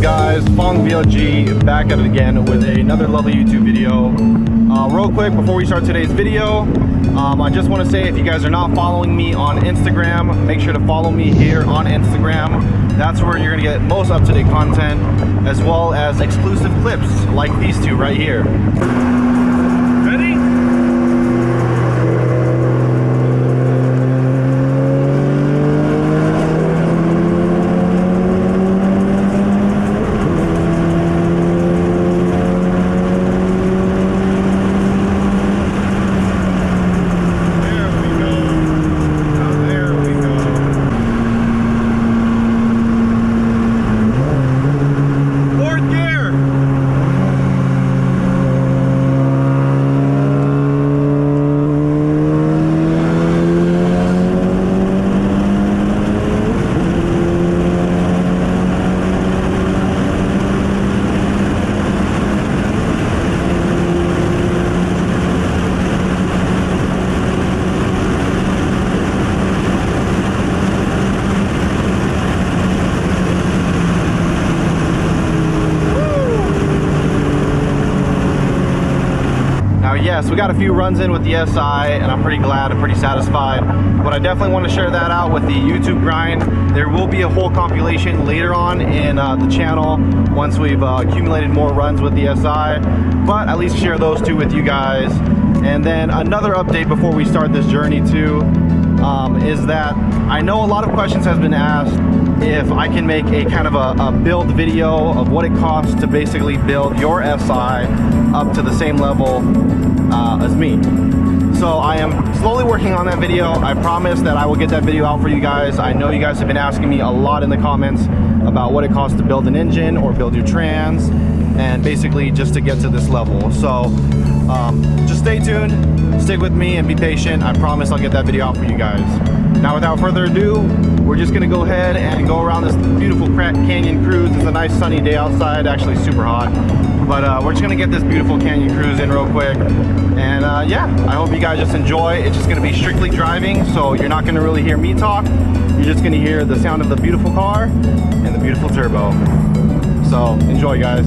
guys? PhongVLG back at it again with another lovely YouTube video. Real quick before we start today's video, I just want to say if you guys are not following me on Instagram, make sure to follow me here on Instagram. That's where you're going to get most up-to-date content as well as exclusive clips like these two right here. Ready? Yes, we got a few runs in with the SI and I'm pretty glad, I'm pretty satisfied. But I definitely want to share that out with the YouTube grind. There will be a whole compilation later on in the channel once we've accumulated more runs with the SI. But at least share those two with you guys. And then another update before we start this journey too, is that I know a lot of questions has been asked if I can make a kind of a build video of what it costs to basically build your SI up to the same level as me. So I am slowly working on that video. I promise that I will get that video out for you guys. I know you guys have been asking me a lot in the comments about what it costs to build an engine or build your trans and basically just to get to this level. So just stay tuned, stick with me and be patient. I promise I'll get that video out for you guys. Now without further ado, we're just gonna go ahead and go around this beautiful canyon cruise. It's a nice sunny day outside, actually super hot. But we're just gonna get this beautiful canyon cruise in real quick. And yeah, I hope you guys just enjoy. It's just gonna be strictly driving, so you're not gonna really hear me talk. You're just gonna hear the sound of the beautiful car and the beautiful turbo. So enjoy, guys.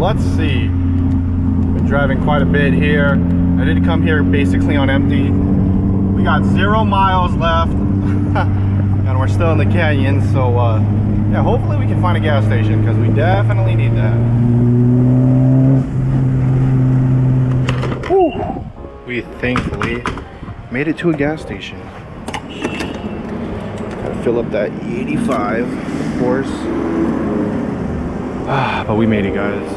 let's see. Been driving quite a bit here. I did come here basically on empty. We got 0 miles left. And we're still in the canyon, so yeah, hopefully we can find a gas station because we definitely need that. Woo. We thankfully made it to a gas station. Gotta fill up that 85, of course. But we made it, guys.